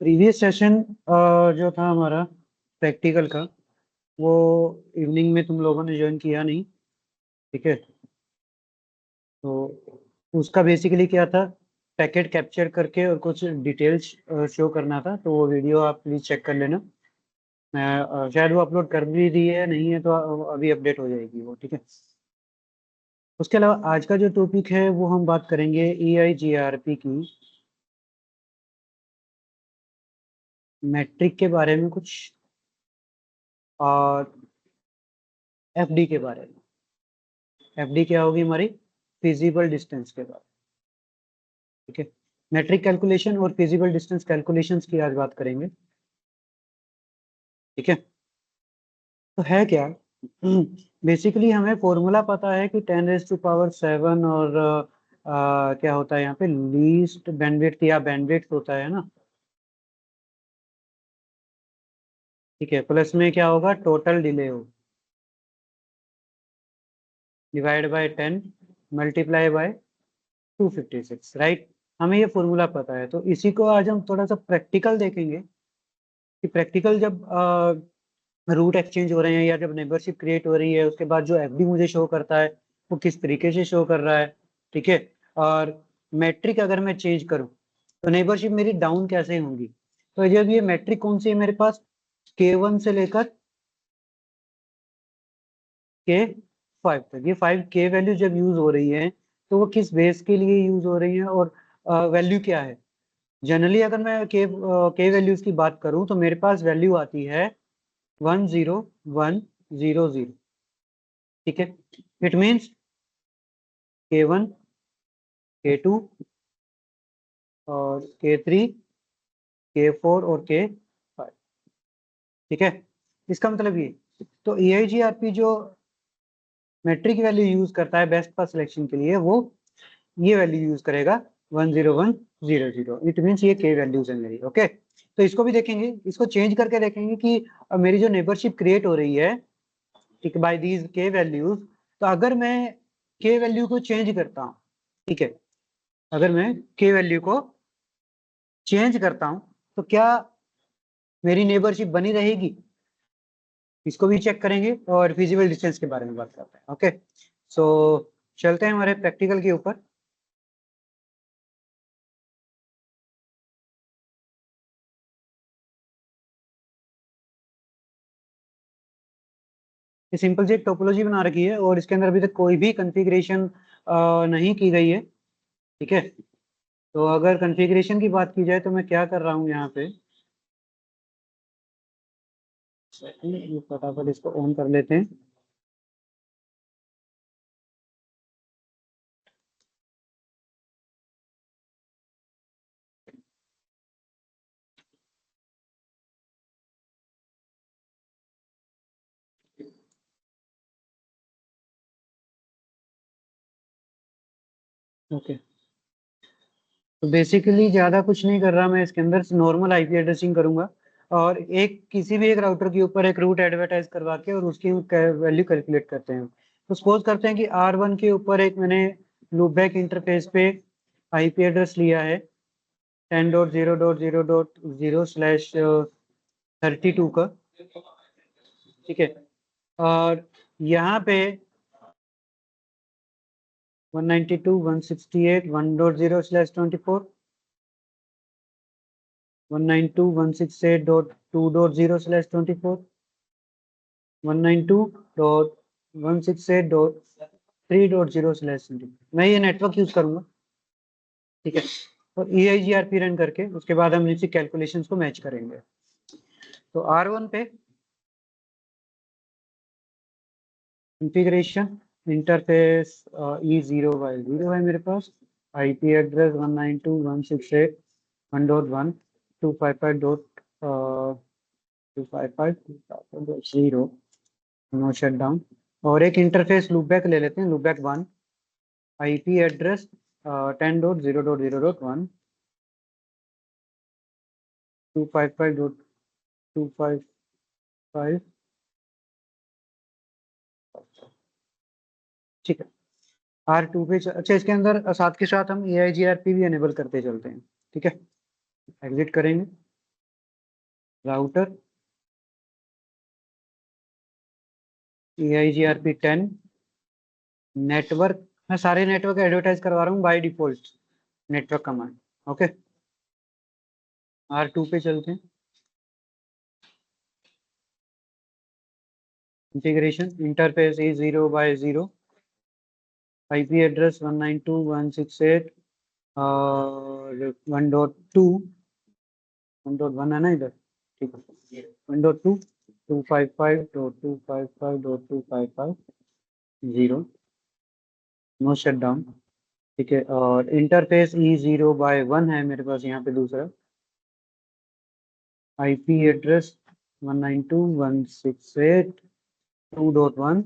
Previous session जो था हमारा प्रैक्टिकल का, वो इवनिंग में तुम लोगों ने ज्वाइन किया नहीं। ठीक है, तो उसका बेसिकली क्या था, पैकेट कैप्चर करके और कुछ डिटेल्स शो करना था। तो वो वीडियो आप प्लीज चेक कर लेना। मैं शायद वो अपलोड कर भी दी है, नहीं है तो अभी अपडेट हो जाएगी वो। ठीक है, उसके अलावा आज का जो टॉपिक है वो हम बात करेंगे EIGRP की मैट्रिक के बारे में कुछ, और FD के बारे में। FD क्या होगी हमारी, फिजिबल डिस्टेंस के बारे में। ठीक है, मैट्रिक कैलकुलेशन और फिजिबल डिस्टेंस कैलकुलेशंस की आज बात करेंगे। ठीक है, तो है क्या, बेसिकली हमें फॉर्मूला पता है कि 10⁻⁷ और क्या होता है यहाँ पे, लीस्ट बैंडविड्थ या बैंडविड्थ होता है ना। ठीक है, प्लस में क्या होगा, टोटल डिले हो, divide by 10 multiply by 256, right. हमें ये फॉर्मूला पता है, तो इसी को आज हम थोड़ा सा प्रैक्टिकल देखेंगे कि प्रैक्टिकल जब रूट एक्सचेंज हो रहे हैं या जब मेंबरशिप क्रिएट हो रही है, उसके बाद जो FD मुझे शो करता है वो किस तरीके से शो कर रहा है। ठीक है, और मैट्रिक अगर मैं चेंज करूं तो नेबरशिप मेरी डाउन कैसे होंगी। तो जब ये मैट्रिक कौन सी है मेरे पास, K1 से लेकर K5 तक, ये 5K वैल्यू जब यूज हो रही है तो वो किस बेस के लिए यूज हो रही है और वैल्यू क्या है। जनरली अगर मैं के वैल्यूज की बात करूं तो मेरे पास वैल्यू आती है 10100। ठीक है, इट मीन्स K1, K2 और K3, K4 और K5। ठीक है, इसका मतलब ये, तो EIGRP जो मैट्रिक वैल्यू यूज करता है बेस्ट पास सिलेक्शन के लिए, वो ये वैल्यू यूज करेगा 10100। इट मीन्स ये के वैल्यूज है मेरी। ओके, तो इसको भी देखेंगे, इसको चेंज करके देखेंगे कि मेरी जो नेबरशिप क्रिएट हो रही है, ठीक, बाय दीज के वैल्यूज। तो अगर मैं के वैल्यू को चेंज करता हूँ, ठीक है, अगर मैं के वैल्यू को चेंज करता हूँ तो क्या मेरी नेबरशिप बनी रहेगी, इसको भी चेक करेंगे और फिजिबल डिस्टेंस के बारे में बात करते हैं। ओके, सो चलते हैं हमारे प्रैक्टिकल के ऊपर। ये सिंपल सी एक टोपोलॉजी बना रखी है और इसके अंदर अभी तक कोई भी कॉन्फ़िगरेशन नहीं की गई है। ठीक है, तो अगर कॉन्फ़िगरेशन की बात की जाए तो मैं क्या कर रहा हूँ यहाँ पे, ये फटाफट इसको ऑन कर लेते हैं। ओके, तो बेसिकली ज़्यादा कुछ नहीं कर रहा मैं, इसके अंदर नॉर्मल IP एड्रेसिंग करूंगा और एक किसी भी एक राउटर के ऊपर एक रूट एडवर्टाइज करवा के और उसकी वैल्यू कैलकुलेट करते हैं। तो सपोज करते हैं कि R1 के ऊपर एक मैंने लूपबैक इंटरफेस पे IP एड्रेस लिया है 10.0.0.0/32 का। ठीक है, और यहाँ पे 192.168.1.0/24, 192.168.2.0/24, 192.168.3.0/24। मैं ये नेटवर्क यूज करूंगा। ठीक है, और EIGRP रन करके उसके बाद हम नीचे कैलकुलेशंस को मैच करेंगे। तो R1 पे कॉन्फ़िगरेशन इंटरफेस E0/0 है मेरे पास, IP address 192.168.1.1.255.255.0, no shutdown. और एक इंटरफेस लूपबैक ले लेते हैं, लूपबैक 1, IP एड्रेस 10.0.0.1, 255.255। ठीक है, R2 पे अच्छा, इसके अंदर साथ के साथ हम EIGRP भी एनेबल करते चलते हैं। ठीक है, एग्जिट करेंगे राउटर EIGRP10 नेटवर्क, मैं सारे नेटवर्क एडवर्टाइज करवा रहा हूँ by default network command. Okay, R2 पे चलते हैं। इंटीग्रेशन इंटरफेस ई 0/0, IP एड्रेस 192.168 और 1.1 है ना इधर, ठीक है। 1.2 255.255.255.0 नो शट डाउन, ठीक है। और इंटरफेस E0/1 है मेरे पास यहाँ पे दूसरा, IP address 192.168.2.1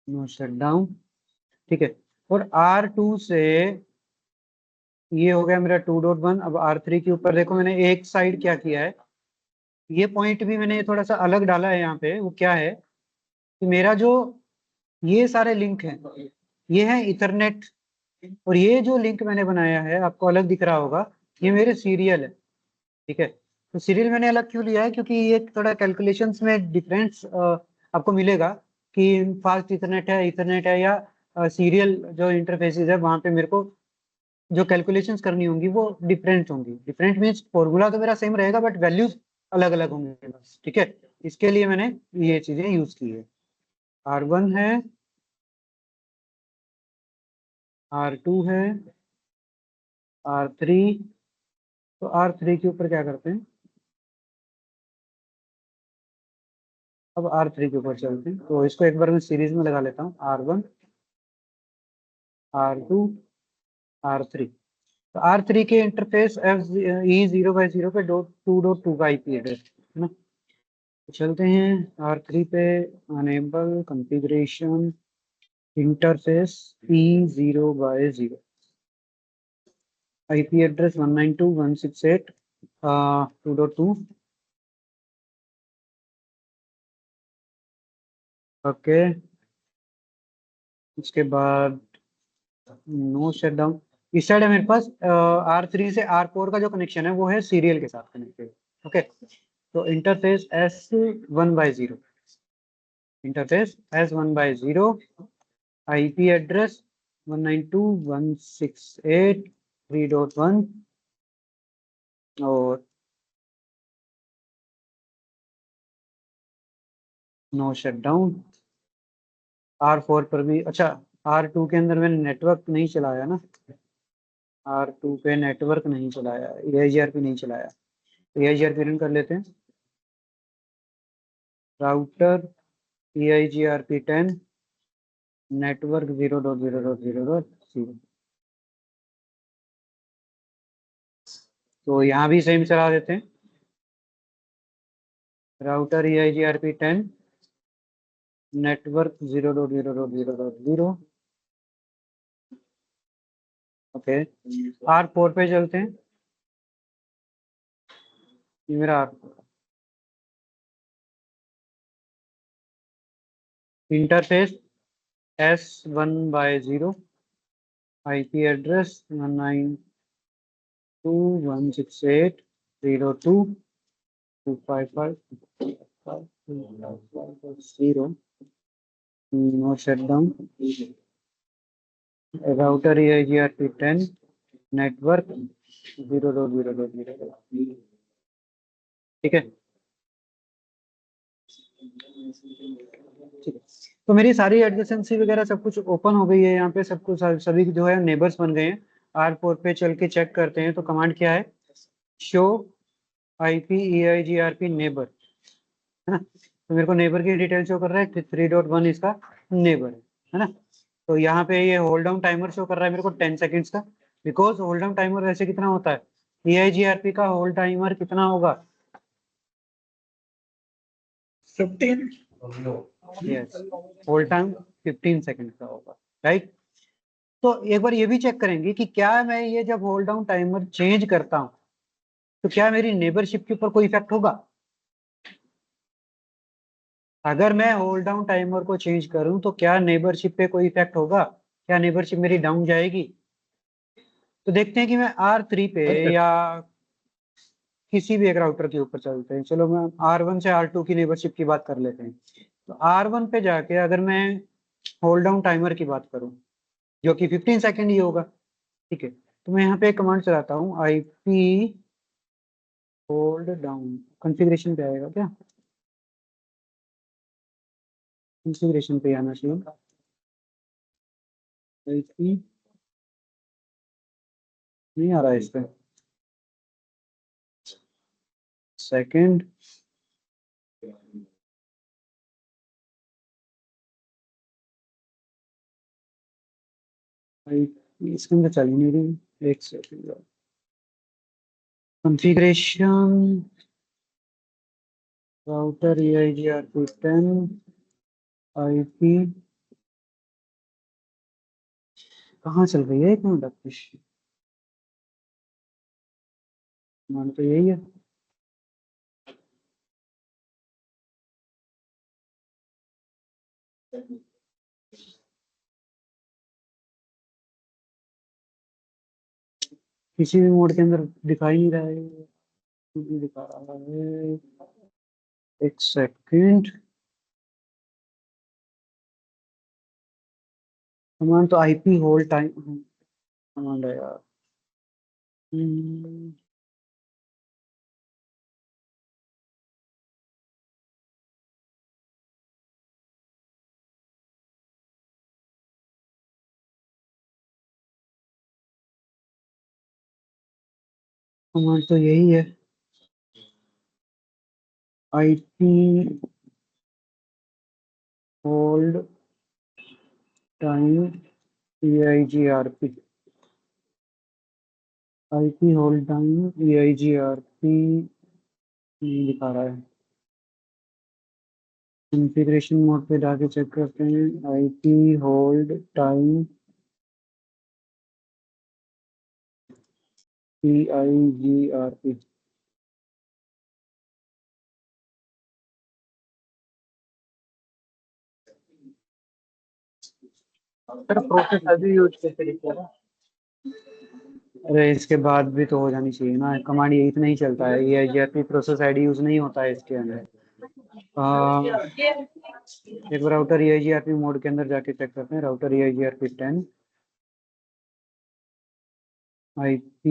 no shutdown, ठीक है। और R2 से ये हो गया मेरा 2.1। अब R3 के ऊपर देखो मैंने एक साइड क्या किया है, ये पॉइंट भी मैंने थोड़ा सा अलग डाला है यहाँ पे। वो क्या है कि मेरा जो ये सारे लिंक हैं ये है इथरनेट, और ये जो लिंक मैंने बनाया है आपको अलग दिख रहा होगा, ये मेरे सीरियल है, ठीक है। तो सीरियल मैंने अलग क्यों लिया है, क्योंकि ये थोड़ा कैलकुलेशंस में डिफरेंस आपको मिलेगा कि फास्ट इथरनेट है या सीरियल जो इंटरफेसेस है वहां पे मेरे को जो कैलकुलेशंस करनी होंगी वो डिफरेंट होंगी। डिफरेंट मीन्स फॉर्मूला तो मेरा सेम रहेगा बट वैल्यूज अलग अलग होंगे बस, ठीक है। इसके लिए मैंने ये चीजें यूज की है। R1 है, R2 है, R3। तो R3 के ऊपर क्या करते हैं, अब R3 के ऊपर चलते हैं। तो इसको एक बार मैं सीरीज में लगा लेता हूँ, R1 R2 R3। तो R3 के इंटरफेस E0/0 पे 2.2 का IP एड्रेस है ना। तो चलते हैं R3 पे, enable configuration interface E0/0, IP address 192.168.2.2। Okay, उसके बाद नो शट डाउन। इस साइड है मेरे पास R3 से R4 का जो कनेक्शन है वो है सीरियल के साथ कनेक्टेड। ओके, तो इंटरफेस S1/0 IP एड्रेस 192.168.3.1 और नो शट डाउन। R4 पर भी, अच्छा R2 के अंदर मैंने नेटवर्क नहीं चलाया ना, R2 पे नेटवर्क नहीं चलाया, EIGRP नहीं चलाया। EIGRP रन कर लेते हैं। Router EIGRP10 network 0.0.0.0। तो यहाँ भी सेम चला देते हैं, router EIGRP10 network 0.0.0.0। Okay, R4 पे चलते हैं। ये मेरा interface S1/0 IP address 192.168.3.2.255.0 no shutdown. Router EIGRP10 network 0.0.0, ठीक है। ठीक है, तो मेरी सारी एडजेसेंसी वगैरह सब कुछ ओपन हो गई है यहाँ पे, सब कुछ सभी जो है नेबर्स बन गए हैं। R4 पे चल के चेक करते हैं। तो कमांड क्या है, शो IP EIGRP नेबर, है ना। तो मेरे को नेबर की डिटेल शो कर रहा है, 3.1 इसका नेबर है ना। तो यहाँ पे ये होल्ड डाउन टाइमर शो कर रहा है मेरे को 10 सेकेंड्स का, बिकॉज होल्ड डाउन टाइमर वैसे कितना होता है, EIGRP का होल्ड टाइमर कितना होगा, 15। यस, होल्ड टाइम 15 सेकेंड का होगा, राइट। तो एक बार ये भी चेक करेंगे कि क्या मैं ये जब होल्ड डाउन टाइमर चेंज करता हूँ तो क्या मेरी नेबरशिप के ऊपर कोई इफेक्ट होगा। अगर मैं होल्ड डाउन टाइमर को चेंज करूं तो क्या नेबरशिप पे कोई इफेक्ट होगा? क्या नेबरशिप मेरी डाउन जाएगी? तो देखते हैं कि मैं R3 पे या किसी भी एक राउटर के ऊपर चलते हैं। चलो मैं R1 से R2 की नेबरशिप की बात कर लेते हैं। तो R1 पे जाके अगर मैं होल्ड डाउन टाइमर की बात करूं, जो कि 15 सेकेंड ही होगा, ठीक है, तो मैं यहाँ पे कमांड चलाता हूँ IP होल्ड डाउन। कॉन्फ़िगरेशन पे आएगा क्या? कॉन्फ़िगरेशन पे आना चाहिए। IP नहीं आ रहा है इस पे। सेकेंड IP इसके अंदर चल ही नहीं रही। एक second. Configuration router EIGRP10 IP कहाँ चल रही है? एक मिनट आपकी मान तो यही है। किसी भी मोड के अंदर दिखाई नहीं रहा है। नहीं दिखा रहा है। एक सेकंड। कमांड तो IP होल्ड टाइम कमांड है यार। कमांड तो यही है। IP hold time EIGRP। IP hold time EIGRP नहीं दिखा रहा है। कॉन्फ़िगरेशन मोड पे जाके चेक करते हैं। IP hold time EIGRP। Sir process अभी यूज कैसे दिख रहा है? अरे इसके बाद भी तो हो जानी चाहिए ना। कमांड यही तो नहीं चलता है। EIGRP प्रोसेस ID यूज नहीं होता है इसके अंदर। एक बार राउटर EIGRP मोड के अंदर जाके चेक करते हैं। Router EIGRP10 IP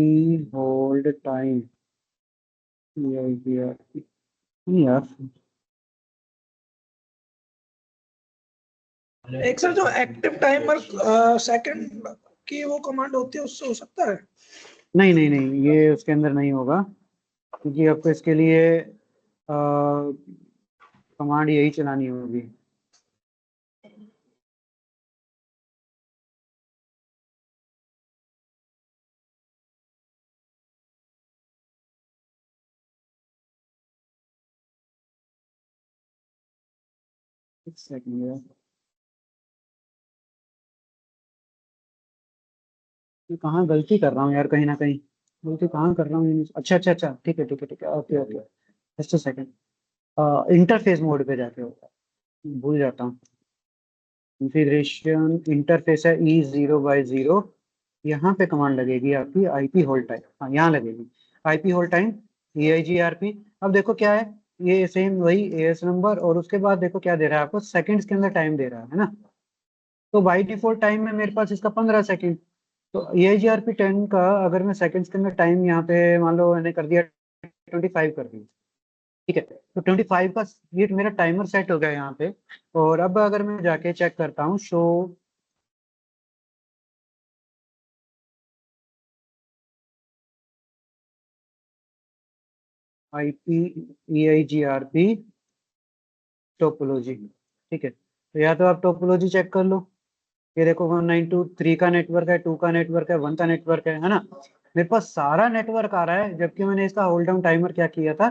hold time EIGRP। नहीं यार, एक सर जो एक्टिव टाइमर सेकंड की वो कमांड होती है उससे हो सकता है? नहीं नहीं नहीं, ये उसके अंदर नहीं होगा, क्योंकि आपको इसके लिए कमांड यही चलानी होगी। एक सेकंड यार, मैं कहाँ गलती कर रहा हूँ यार? कहीं ना कहीं गलती कहाँ कर रहा हूँ? अच्छा अच्छा अच्छा, ठीक है ठीक है ठीक है, okay okay. Just a second. Interface mode पे जाके होगा, भूल जाता हूँ। कॉन्फ़िगरेशन इंटरफेस है E0/0। यहाँ पे कमांड लगेगी आपकी IP होल्ड टाइम। हाँ, यहाँ लगेगी IP होल्ड टाइम EIGRP। अब देखो क्या है, ये सेम वही AS नंबर, और उसके बाद देखो क्या दे रहा है आपको, सेकंड्स के अंदर टाइम दे रहा है ना। तो बाई डिफॉल्ट टाइम में मेरे पास इसका 15 सेकंड। तो EIGRP10 का अगर मैं सेकंड्स के अंदर टाइम यहाँ पे मान लो मैंने कर दिया 25 कर दिया, ठीक है, तो 25 का ये मेरा टाइमर सेट हो गया यहाँ पे। और अब अगर मैं जाके चेक करता हूँ शो IP EIGRP टोपोलॉजी, ठीक है, तो या तो आप टोपोलॉजी चेक कर लो। ये देखो 192.3 का नेटवर्क है, 2 का नेटवर्क है, 1 का नेटवर्क है ना। मेरे पास सारा नेटवर्क आ रहा है, जबकि मैंने इसका होल्ड डाउन टाइमर क्या किया था,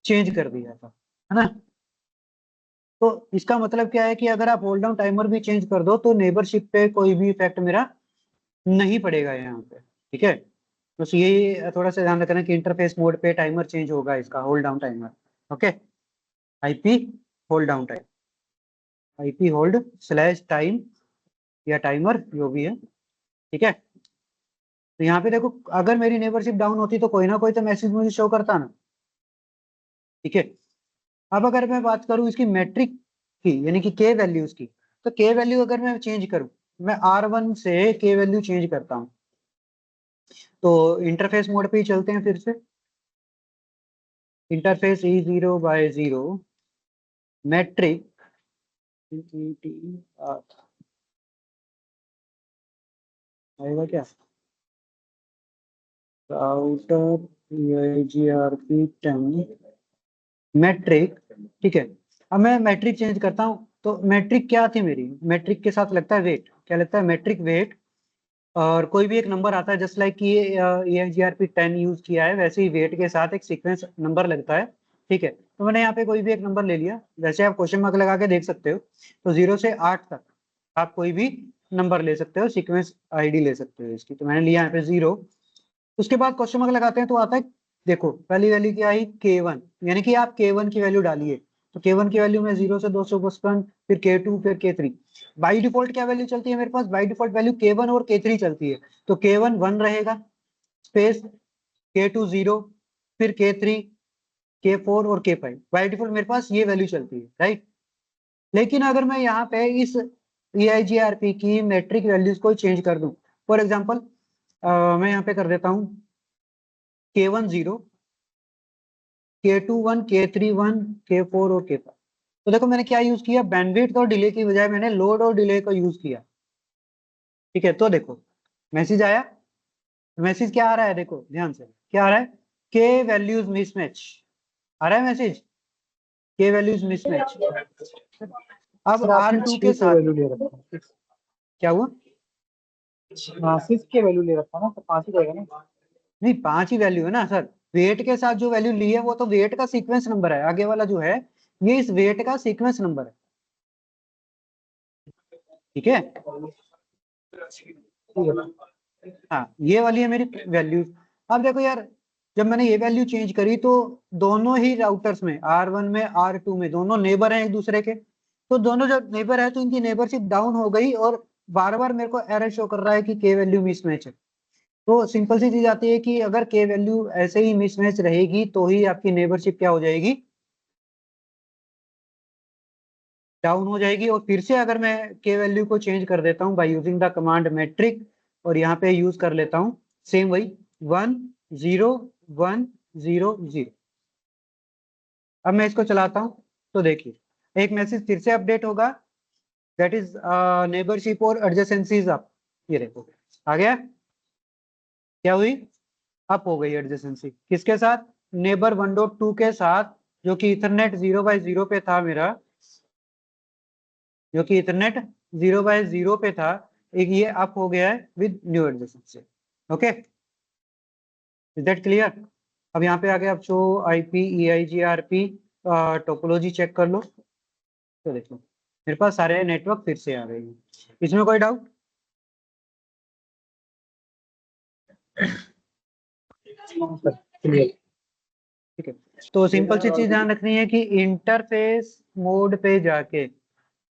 चेंज कर दिया था, है ना। तो इसका मतलब क्या है कि अगर आप होल्ड डाउन टाइमर भी चेंज कर दो तो नेबरशिप पे कोई भी इफेक्ट मेरा नहीं पड़ेगा यहाँ पे, ठीक है। बस यही थोड़ा सा ध्यान रखना कि इंटरफेस मोड पे टाइमर चेंज होगा इसका, hold down timer. Okay. IP hold down time, IP hold slash time या टाइमर जो भी है, ठीक है। तो यहाँ पे देखो, अगर मेरी नेबरशिप डाउन होती तो कोई ना कोई तो मैसेज मुझे शो करता ना, ठीक है। अब अगर मैं बात करूं इसकी मैट्रिक की, यानी कि के वैल्यूज की, तो के वैल्यू अगर मैं चेंज करूं, मैं R1 से के वैल्यू चेंज करता हूं, तो इंटरफेस मोड पे ही चलते हैं फिर से। इंटरफेस E0/0 मैट्रिक आएगा क्या, राउटर EIGRP 10 मैट्रिक, ठीक है। अब मैं मैट्रिक चेंज करता हूँ, तो मैट्रिक क्या थी मेरी, मैट्रिक के साथ लगता है वेट, क्या लगता है, मैट्रिक वेट, और कोई भी एक नंबर आता है, जस्ट लाइक कि EIGRP 10 यूज किया है, वैसे ही वेट के साथ एक सीक्वेंस नंबर लगता है, ठीक है। तो मैंने यहाँ पे कोई भी एक नंबर ले लिया, वैसे आप क्वेश्चन मार्क लगा के देख सकते हो, तो 0 से 8 तक आप कोई भी नंबर ले सकते हो, सीक्वेंस आईडी ले सकते हो इसकी, तो मैंने लिया यहाँ पे 0। उसके बाद क्वेश्चन मार्क लगाते हैं तो आता है, देखो पहली वैल्यू क्या आई, K1, यानी कि आप K1 की वैल्यू डालिए, तो K1 की वैल्यू में 0 से 255, फिर K2, फिर K3। बाई डिफॉल्ट क्या वैल्यू चलती है मेरे पास, बाई डिफॉल्ट वैल्यू K1 और K3 चलती है, तो K1 1 रहेगा, स्पेस K2 0, फिर K3, K4 और K5, बाई डिफॉल्ट मेरे पास ये वैल्यू चलती है, राइट। लेकिन अगर मैं यहाँ पे इस EIGRP की मैट्रिक वैल्यूज को चेंज कर दूं, फॉर एग्जाम्पल मैं यहाँ पे कर देता हूँ K1 0, K2 1, K3 1, K4 और K5। तो देखो मैंने क्या यूज किया, बैंडविड्थ और डिले की बजाय मैंने लोड और डिले को यूज किया, ठीक है। तो देखो मैसेज आया, मैसेज क्या आ रहा है, देखो ध्यान से क्या आ रहा है, के वैल्यूज मिसमैच आ रहा है मैसेज, के वैल्यूज मिसमैच। अब सर आपने R2 के 6 के साथ वैल्यू ले रखा है, क्या हुआ, 6 के वैल्यू ले रखा है ना, तो 5 ही जाएगा ना। नहीं 5 ही वैल्यू है ना सर, वेट के साथ जो वैल्यू ली है वो तो वेट का सीक्वेंस नंबर है, आगे वाला जो है ये इस वेट का सीक्वेंस नंबर है, ठीक है। हाँ ये वाली है मेरी वैल्यू। अब देखो यार, जब मैंने ये वैल्यू चेंज करी तो दोनों ही राउटर्स में, R1 में R2 में, दोनों नेबर हैं एक दूसरे के, तो दोनों जब नेबर है तो इनकी नेबरशिप डाउन हो गई, और बार बार मेरे को एरर शो कर रहा है कि के वैल्यू मिसमैच है। तो सिंपल सी चीज आती है कि अगर के वैल्यू ऐसे ही मिसमैच रहेगी तो ही आपकी नेबरशिप क्या हो जाएगी, डाउन हो जाएगी। और फिर से अगर मैं के वैल्यू को चेंज कर देता हूँ by using the command metric, और यहाँ पे यूज कर लेता हूँ सेम वही 1 0 1 0 0। अब मैं इसको चलाता हूँ तो देखिए एक मैसेज फिर से अपडेट होगा, दैट इज नेबरशिप और एडजेसेंसीज अप, ये देखो आ गया, क्या हुई, अप हो गई एडजेसेंसी, किसके साथ, नेबर 1.2 के साथ, जो कि इथरनेट 0/0 पे था मेरा, जो कि इथरनेट 0/0 पे था, एक ये अप हो गया है with new adjacency. Okay, is that clear. अब यहाँ पे आगे आप show IP EIGRP topology check कर लो, तो देखो मेरे पास सारे नेटवर्क फिर से आ गए हैं, इसमें कोई डाउट, ठीक है। तो सिंपल सी चीज ध्यान रखनी है कि इंटरफेस मोड पे जाके,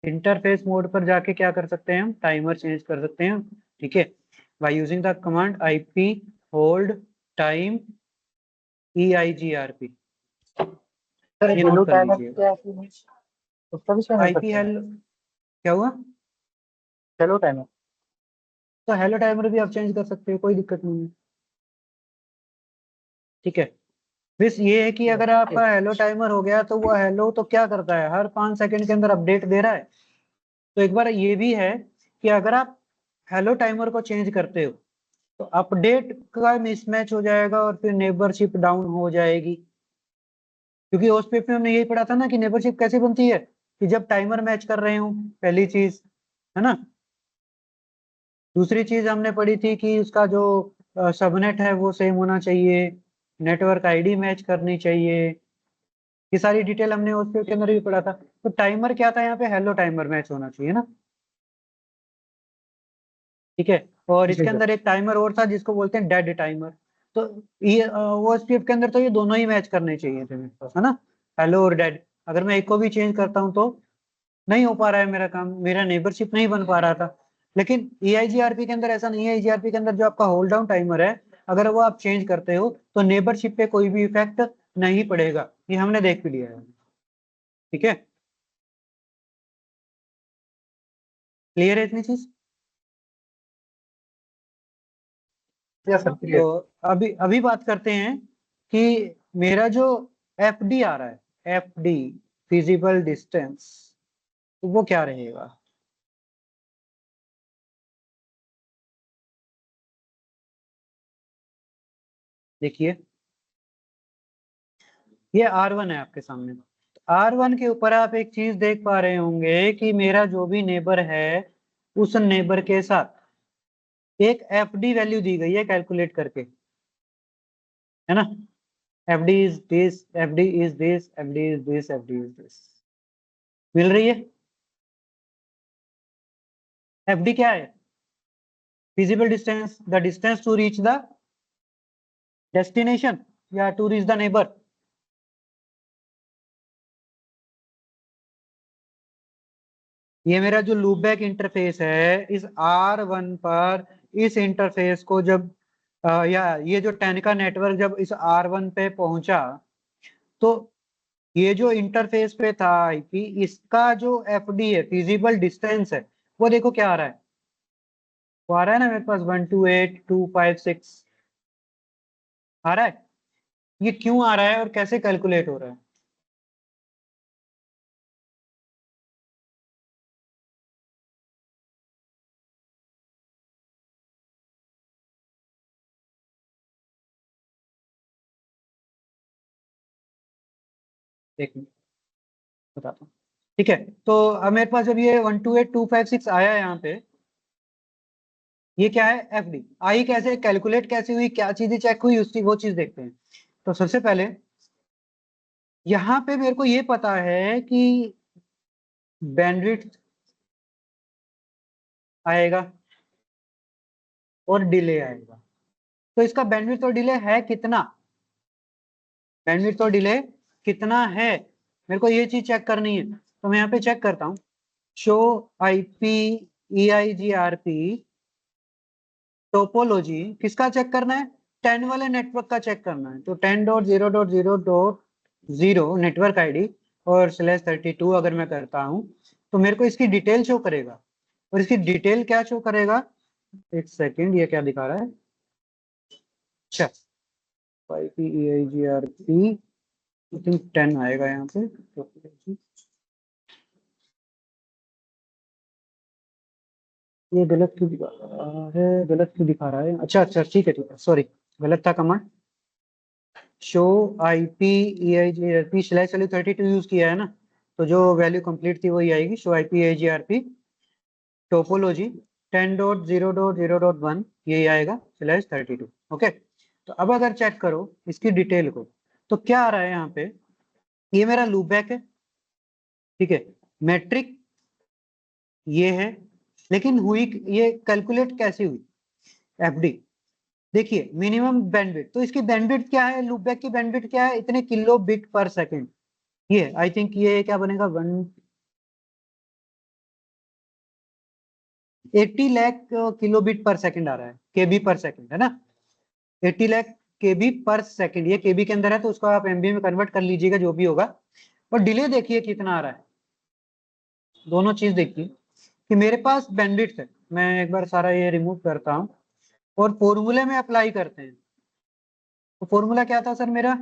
इंटरफेस मोड पर जाके क्या कर सकते हैं हम, टाइमर चेंज कर सकते हैं, ठीक है, bye using the command IP hold time EIGRP, sir ये हेलो नोट कर टाइमर लीजिए। क्या है आपने? उसका भी चैनल IP सकते हैं। हेलो, क्या हुआ, हेलो टाइमर। तो हेलो टाइमर भी आप चेंज कर सकते हो, कोई दिक्कत नहीं है, ठीक है। बस ये है कि अगर आपका हेलो टाइमर हो गया तो वो हेलो तो क्या करता है, हर 5 सेकंड के अंदर अपडेट दे रहा है। तो एक बार ये भी है कि अगर आप हेलो टाइमर को चेंज करते हो तो अपडेट का मिसमैच हो जाएगा और फिर नेबरशिप डाउन हो जाएगी, क्योंकि उस पेपर में हमने यही पढ़ा था ना कि नेबरशिप कैसे बनती है, कि जब टाइमर मैच कर रहे हो, पहली चीज है ना। दूसरी चीज हमने पढ़ी थी कि उसका जो सबनेट है वो सेम होना चाहिए, नेटवर्क आईडी मैच करनी चाहिए, ये सारी डिटेल हमने उस पेपर के अंदर भी पढ़ा था। तो टाइमर क्या था यहाँ पे, हेलो टाइमर मैच होना चाहिए ना, ठीक है। और जी इसके सर। अंदर एक टाइमर और था जिसको बोलते हैं डेड टाइमर, तो ये वो स्क्रिप्ट के अंदर तो ये दोनों ही मैच करने चाहिए थे मेरे पास, है ना, हेलो और डेड। अगर मैं एक को भी चेंज करता हूं तो नहीं हो पा रहा है मेरा काम, मेरा नेबरशिप नहीं बन पा रहा था। लेकिन EIGRP के अंदर ऐसा नहीं है। EIGRP के अंदर जो आपका होल्ड डाउन टाइमर है, अगर वो आप चेंज करते हो तो नेबरशिप पे कोई भी इफेक्ट नहीं पड़ेगा। ये हमने देख भी लिया है। ठीक है, क्लियर है इतनी चीज? यस सर, तो क्लियर। अभी अभी बात करते हैं कि मेरा जो FD आ रहा है, FD फिजिबल डिस्टेंस, तो वो क्या रहेगा? देखिए ये R1 है आपके सामने। R1 के ऊपर आप एक चीज देख पा रहे होंगे कि मेरा जो भी नेबर है उस नेबर के साथ एक FD वैल्यू दी गई है कैलकुलेट करके, है ना? FD is this, FD is this, FD is this, FD is this, मिल रही है? FD क्या है? Feasible distance, the distance to reach the destination या टू रीच द नेबर। ये मेरा जो लूपबैक इंटरफेस है, इस R1 पर इस इंटरफेस को जब या ये जो 10 का नेटवर्क जब इस R1 पे पहुंचा, तो ये जो इंटरफेस पे था IP, इसका जो FD है, फिजिबल डिस्टेंस है, वो देखो क्या आ रहा है। वो आ रहा है ना मेरे पास 128.256 आ रहा है। ये क्यों आ रहा है और कैसे कैलकुलेट हो रहा है? एक मिनट बताता हूँ। ठीक है, तो अब मेरे पास जब ये 128.256 आया है यहाँ पे, ये क्या है? FD आई कैसे कैलकुलेट कैसे हुई, क्या चीजें चेक हुई, उसकी वो चीज देखते हैं। तो सबसे पहले यहाँ पे मेरे को ये पता है कि बैंडविड्थ आएगा और डिले आएगा। तो इसका बैंडविड्थ और डिले है कितना? बैंडविड्थ और डिले कितना है, मेरे को ये चीज चेक करनी है। तो मैं यहाँ पे चेक करता हूँ, शो IP EIGRP टोपोलॉजी, किसका चेक करना है? 10 वाले नेटवर्क का चेक करना है। तो 10.0.0.0 नेटवर्क ID और /32 अगर मैं करता हूँ तो मेरे को इसकी डिटेल शो करेगा। और इसकी डिटेल क्या शो करेगा? एक सेकेंड, ये क्या दिखा रहा है? अच्छा, IP EIGRP 10 आएगा यहाँ पे। ये गलत क्यों दिखा रहा है? गलत क्यों दिखा रहा है? अच्छा अच्छा, ठीक है ठीक है, सॉरी, गलत था command. Show IP EIGRP /32 use किया है ना, तो जो वैल्यू कंप्लीट थी वही आएगी। शो IP EIGRP टोपोलॉजी 10.0.0.1 यही आएगा /32। ओके, तो अब अगर चेक करो इसकी डिटेल को, तो क्या आ रहा है यहाँ पे? ये मेरा लूपबैक है, ठीक है, मैट्रिक ये है, लेकिन हुई ये कैलकुलेट कैसे हुई? FD देखिए, मिनिमम बैंडविड्थ, तो इसकी बैंडविड्थ क्या है? लूपबैक की बैंडविड्थ क्या है? इतने किलो बिट पर सेकंड। ये आई थिंक ये क्या बनेगा, 80 लाख किलो बिट पर सेकंड आ रहा है, KB पर सेकंड, है ना? 80 लाख KB पर सेकंड, ये KB के अंदर है तो उसको आप MB में कन्वर्ट कर लीजिएगा जो भी होगा। और डिले देखिए कितना आ रहा है, दोनों चीज देखिए कि मेरे पास बैंडविड्थ है। मैं एक बार सारा ये रिमूव करता हूँ और फॉर्मूले में अप्लाई करते हैं। तो फॉर्मूला क्या था सर मेरा?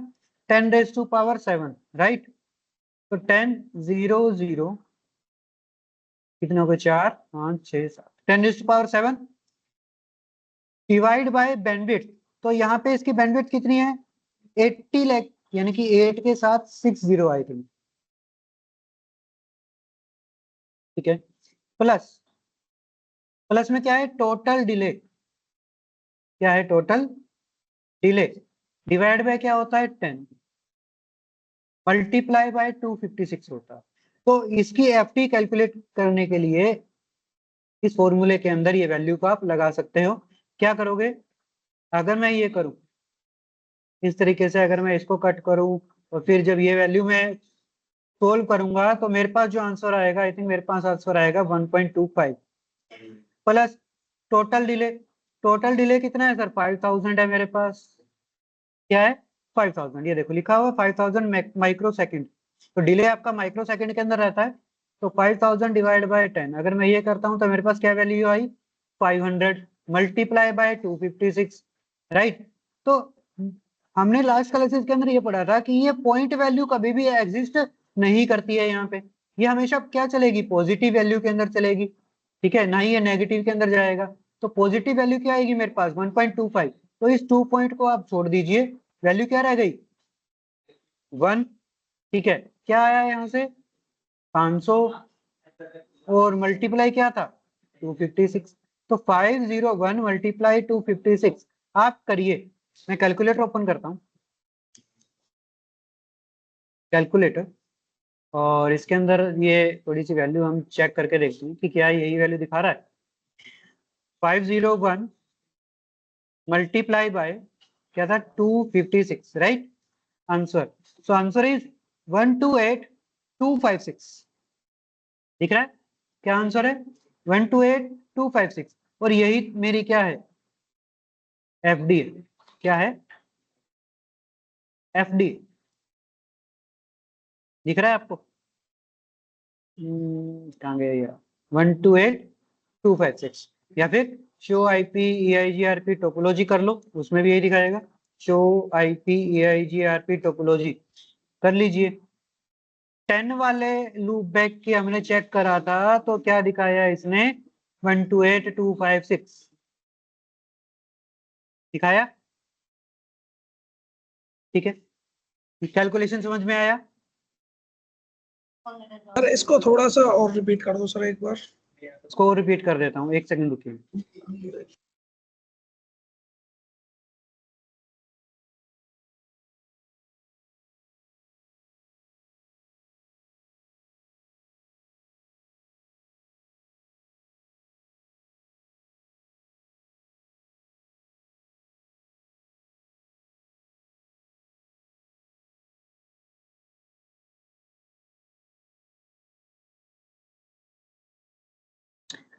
10⁻⁷ राइट। तो 10 0 0 कितने हो गए? 4 5 6 7, 10⁻⁷ डिवाइड बाय बैंडविड्थ। तो यहाँ पे इसकी बैंडविड्थ कितनी है? 80 लाख, यानी कि 8 के साथ 60 आई थिंक, ठीक है। प्लस प्लस में क्या है? टोटल डिले, क्या है? टोटल डिले डिवाइड बाय क्या होता है? 10 मल्टीप्लाई बाय 256 होता है। तो इसकी FT कैलकुलेट करने के लिए इस फॉर्मूले के अंदर ये वैल्यू को आप लगा सकते हो। क्या करोगे? अगर मैं ये करूं इस तरीके से, अगर मैं इसको कट करूं और फिर जब ये वैल्यू में सोल्व करूंगा तो मेरे पास जो आंसर आएगा, आई थिंक मेरे पास आंसर आएगा 1.25 प्लस टोटल डिले कितना है सर? 5000 है मेरे पास। क्या है? 5000, ये देखो लिखा हुआ 5000 माइक्रो सेकेंड। तो डिले आपका माइक्रो सेकेंड के अंदर रहता है। तो 5000 डिवाइड बाय 10, अगर मैं ये करता हूँ तो मेरे पास क्या value I? 500 multiply by 256, right. तो हमने लास्ट क्लासेस के अंदर ये पढ़ा था कि ये पॉइंट वैल्यू कभी भी एग्जिस्ट नहीं करती है यहाँ पे। ये हमेशा क्या चलेगी? पॉजिटिव वैल्यू के अंदर चलेगी, ठीक है, ना ही ये नेगेटिव के अंदर जाएगा। तो पॉजिटिव वैल्यू क्या आएगी मेरे पास? 1.25। तो इस 2 पॉइंट को आप छोड़ दीजिए, वैल्यू क्या रह गई? 1, ठीक है। क्या आया यहाँ से? 500 और मल्टीप्लाई क्या था? 256। तो 501 मल्टीप्लाई 256 आप करिए। मैं कैलकुलेटर ओपन करता हूँ, कैलकुलेटर, और इसके अंदर ये थोड़ी सी वैल्यू हम चेक करके देखते हैं कि क्या यही वैल्यू दिखा रहा है। 501 मल्टीप्लाई बाय क्या था? 256, right. Answer, so answer is 128256। दिख रहा है क्या आंसर है? 128256। और यही मेरी क्या है? एफडी है। क्या है? एफडी। दिख रहा है आपको? कहाँ गया ये? 128256। या फिर शो आईपी EIGRP टोपोलॉजी कर लो, उसमें भी यही दिखाएगा। शो आईपी EIGRP टोपोलॉजी कर लीजिए। 10 वाले लूप बैक की हमने चेक करा था, तो क्या दिखाया इसने? 128256 दिखाया, ठीक है। कैलकुलेशन समझ में आया? सर इसको थोड़ा सा और रिपीट कर दो सर एक बार। इसको रिपीट कर देता हूँ, एक सेकंड रुकिए।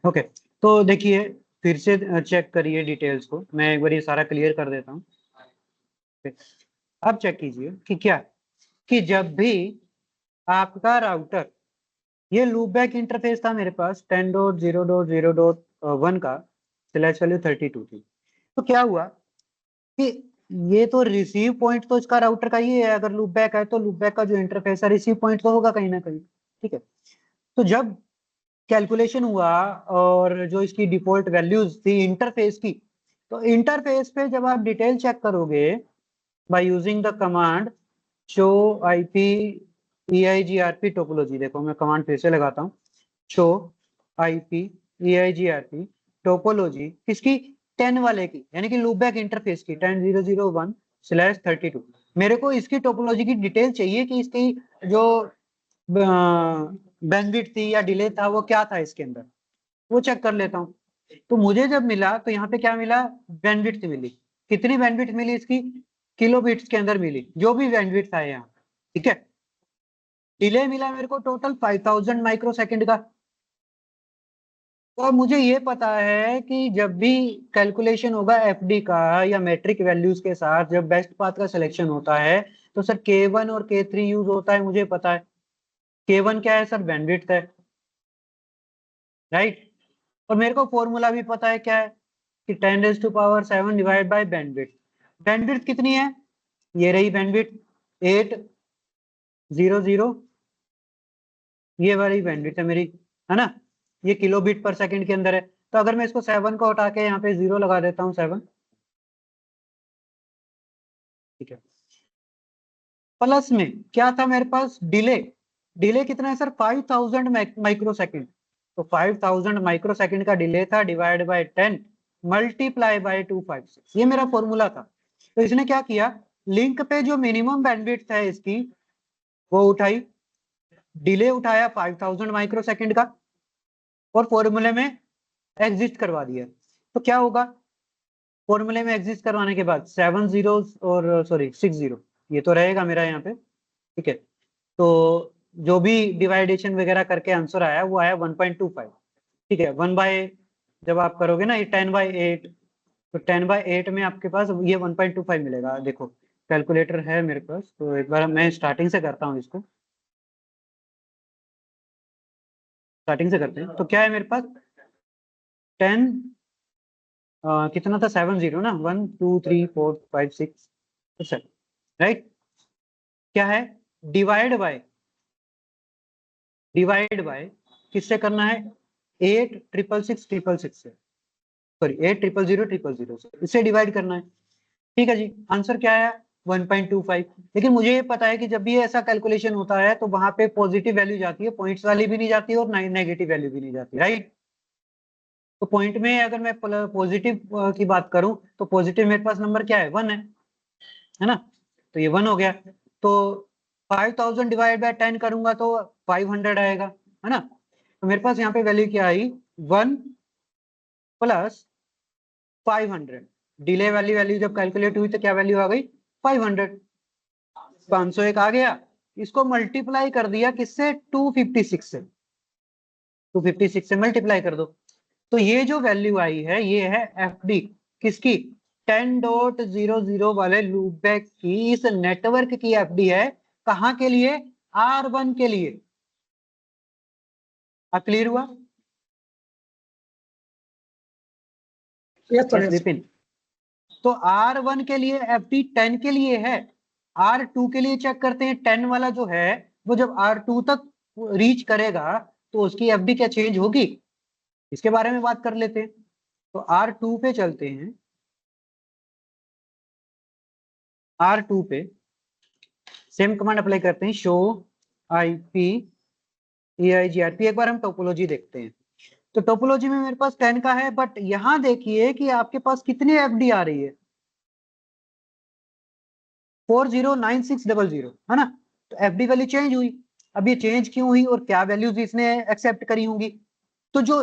ओके, तो देखिए फिर से चेक करिए डिटेल्स को, मैं एक बार ये सारा क्लियर कर देता हूँ। अब चेक कीजिए कि क्या, कि जब भी आपका राउटर, ये लूप बैक इंटरफेस था मेरे पास 10.0.0.1 का, स्लैश वैल्यू 32 थी। तो क्या हुआ कि ये तो रिसीव पॉइंट तो इसका राउटर का ही है। अगर लूप बैक है तो लूप बैक का जो इंटरफेस है, रिसीव पॉइंट तो होगा कहीं ना कहीं, ठीक है। तो जब कैलकुलेशन हुआ और जो इसकी डिफॉल्ट वैल्यूज थी इंटरफेस की, तो इंटरफेस पे जब आप डिटेल चेक करोगे bye using the command show IP EIGRP topology, देखो मैं कमांड फिर से लगाता हूँ, शो आईपी EIGRP टोपोलॉजी किसकी? 10 वाले की, यानी कि लूपबैक इंटरफेस की 10.0.1/32। मेरे को इसकी टोपोलॉजी की डिटेल चाहिए कि इसकी जो बैंडविड्थ थी या डिले था वो क्या था इसके अंदर, वो चेक कर लेता हूँ। तो मुझे जब मिला तो यहाँ पे क्या मिला? बैंडविड्थ मिली। कितनी बैंडविड्थ मिली इसकी? किलो बिट्स के अंदर मिली, जो भी बैंडविड्थ है यहाँ, ठीक है। डिले मिला मेरे को टोटल 5000 माइक्रो सेकंड का। तो अब मुझे ये पता है कि जब भी कैलकुलेशन होगा एफडी का या मैट्रिक वैल्यूज के साथ, जब बेस्ट पाथ का सिलेक्शन होता है, तो सर K1 और K3 यूज होता है, मुझे पता है। K1 क्या है सर? बैंडविड्थ है, राइट। और मेरे को फॉर्मूला भी पता है, क्या है? कि 10⁻⁷ डिवाइड बाय बैंडविड्थ। बैंडविड्थ कितनी है? ये रही बैंडविड्थ 800, ये वाली बैंडविड्थ है मेरी, है ना। ये किलो बिट पर सेकंड के अंदर है। तो अगर मैं इसको 7 को हटा के यहाँ पे 0 लगा देता हूँ, 7, ठीक है। प्लस में क्या था मेरे पास? डिले। डिले कितना है सर? 5000 micro second. तो 5000 माइक्रो सेकंड का डिले था, डिवाइड बाय 10 मल्टीप्लाई बाय 256, ये मेरा फॉर्मूला था। तो इसने क्या किया? लिंक पे जो मिनिमम बैंडविड्थ है इसकी वो उठाई, डिले उठाया 5000 माइक्रो सेकंड का, और फॉर्मूले में एग्जिस्ट करवा दिया। तो क्या होगा? फॉर्मूले में एग्जिस्ट करवाने के बाद 7 जीरो और सॉरी 6 जीरो, ये तो रहेगा मेरा यहाँ पे, ठीक है। तो जो भी डिवाइडेशन वगैरह करके आंसर आया वो आया 1.25। ठीक है, 1 बाय जब आप करोगे ना ये 10/8, तो 10/8 में आपके पास ये 1.25 मिलेगा। देखो कैलकुलेटर है मेरे पास, तो एक बार मैं स्टार्टिंग से करता हूँ इसको। स्टार्टिंग से करते हैं, तो क्या है मेरे पास 10 कितना था 70 ना, 1 2 3 4 5 6 7, राइट। क्या है डिवाइड बाय किससे करना है 8 666 से, सॉरी 8 0 0 0 0 से, इससे डिवाइड करना है। ठीक है जी, आंसर क्या आया 1.25। लेकिन मुझे ये पता है कि जब भी ऐसा कैलकुलेशन होता है तो वहां पे पॉजिटिव वैल्यू जाती है, पॉइंट्स वाली भी नहीं जाती और नेगेटिव वैल्यू भी नहीं जाती, राइट। तो पॉइंट में अगर मैं पॉजिटिव की बात करूं तो पॉजिटिव मेरे पास नंबर क्या है 1 है ना, तो ये 1 हो गया। तो 5000 डिवाइड बाय 10 करूंगा तो 500 आएगा, है ना। तो मेरे पास यहाँ पे वैल्यू क्या आई 1 प्लस 500। डिले वाली वैल्यू जब कैलकुलेट हुई तो क्या वैल्यू आ गई 500। 501 आ गया, इसको मल्टीप्लाई कर दिया किससे 256 से, 256 से मल्टीप्लाई कर दो। तो ये जो वैल्यू आई है ये है एफडी किसकी 10.00 वाले लूपबैक की, इस नेटवर्क की एफडी है। कहां के लिए R1 के लिए। क्लियर हुआ। Yes sir, yes. विपिन, तो R1 के लिए एफडी 10 के लिए है। R2 के लिए चेक करते हैं, 10 वाला जो है वो जब R2 तक रीच करेगा तो उसकी एफडी क्या चेंज होगी, इसके बारे में बात कर लेते हैं। तो R2 पे चलते हैं, R2 पे सेम कमांड अप्लाई करते हैं, शो आईपी EIGRP। एक बार हम टोपोलॉजी देखते हैं। तो टोपोलॉजी में मेरे पास 10 का है, बट यहां देखिए कि आपके पास कितनी एफडी आ रही है 409600, है ना। तो एफडी वैल्यू चेंज हुई। अब ये चेंज क्यों हुई और क्या वैल्यूज इसने एक्सेप्ट करी होंगी। तो जो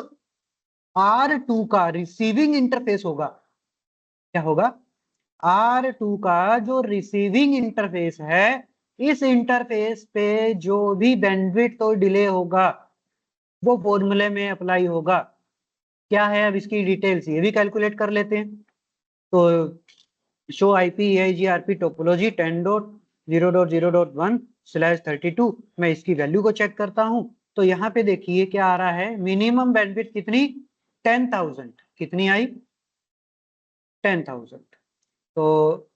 R2 का रिसीविंग इंटरफेस होगा, क्या होगा R2 का जो रिसीविंग इंटरफेस है, इस इंटरफेस पे जो भी बैंडविड्थ और डिले होगा वो फॉर्मूले में अप्लाई होगा। क्या है अब इसकी डिटेल्स ये भी कैलकुलेट कर लेते हैं। तो शो आईपी EIGRP टोपोलॉजी 10.0.0.1/32, मैं इसकी वैल्यू को चेक करता हूं। तो यहाँ पे देखिए क्या आ रहा है, मिनिमम बैंडविड्थ कितनी 10,000, कितनी आई 10,000। तो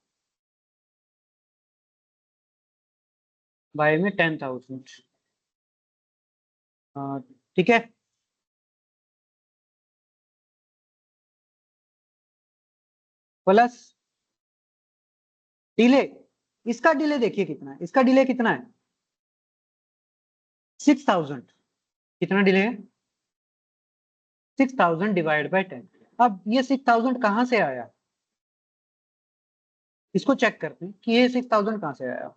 बाय में 10,000, ठीक है। प्लस डिले, इसका डिले देखिए कितना है, इसका डिले कितना है 6,000। कितना डिले है 6,000 डिवाइड बाय 10। अब ये 6,000 कहां से आया, इसको चेक करते हैं कि ये 6,000 कहां से आया।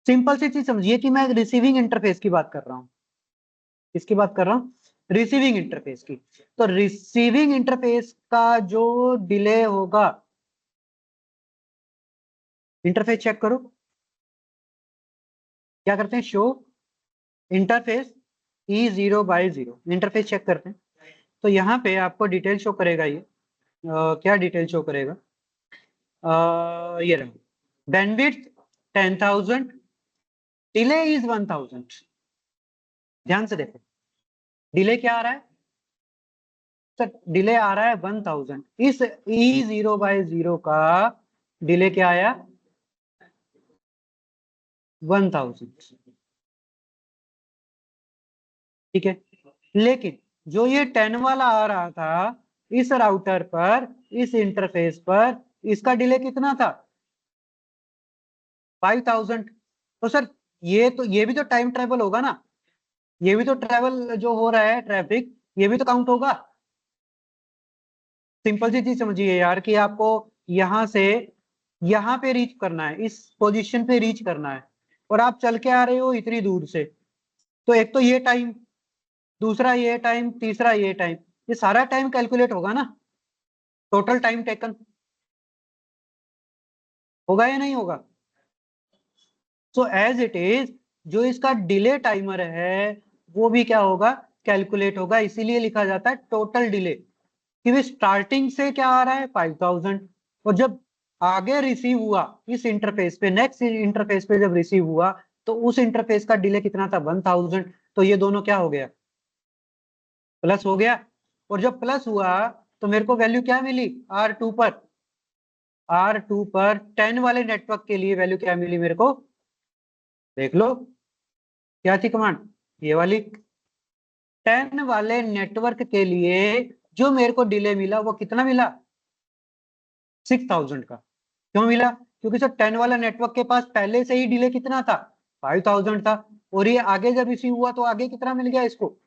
सिंपल सी चीज समझिए कि मैं रिसीविंग इंटरफेस की बात कर रहा हूँ। किसकी बात कर रहा हूँ रिसीविंग इंटरफेस की। तो रिसीविंग इंटरफेस का जो डिले होगा, इंटरफेस चेक करो, क्या करते हैं show interface E0/0, interface check करते हैं। तो यहाँ पे आपको डिटेल शो करेगा ये क्या डिटेल शो करेगा, ये रहा बैंडविड्थ 10,000, डिले इज 1,000। ध्यान से देखो डिले क्या आ रहा है सर, डिले आ रहा है 1,000। इस E0/0 का डिले क्या आया 1,000, ठीक है। लेकिन जो ये 10 वाला आ रहा था इस राउटर पर, इस इंटरफेस पर, इसका डिले कितना था 5,000। तो सर ये भी तो टाइम ट्रेवल होगा ना, ये भी तो ट्रेवल जो हो रहा है ट्रैफिक, ये भी तो काउंट होगा। सिंपल सी चीज समझिए यार कि आपको यहां से यहां पे रीच करना है, इस पोजीशन पे रीच करना है, और आप चल के आ रहे हो इतनी दूर से। तो एक तो ये टाइम, दूसरा ये टाइम, तीसरा ये टाइम, ये सारा टाइम कैलकुलेट होगा ना, टोटल टाइम टेकन होगा या नहीं होगा। सो एज इट इज जो इसका डिले टाइमर है वो भी क्या होगा, कैलकुलेट होगा। इसीलिए लिखा जाता है टोटल डिले, कि स्टार्टिंग से क्या आ रहा है 5000, और जब आगे रिसीव हुआ इस इंटरफेस पे, नेक्स्ट इंटरफेस पे जब रिसीव हुआ तो उस इंटरफेस का डिले कितना था 1000। तो ये दोनों क्या हो गया, प्लस हो गया। और जब प्लस हुआ तो मेरे को वैल्यू क्या मिली R2 पर, R2 पर 10 वाले नेटवर्क के लिए वैल्यू क्या मिली मेरे को, देख लो क्या थी कमांड, ये वाली। 10 वाले नेटवर्क के लिए जो मेरे को डिले मिला वो कितना मिला, 6000 का। क्यों मिला, क्योंकि सर 10 वाला नेटवर्क के पास पहले से ही डिले कितना था 5000 था, और ये आगे जब रिसीव हुआ तो आगे कितना मिल गया इसको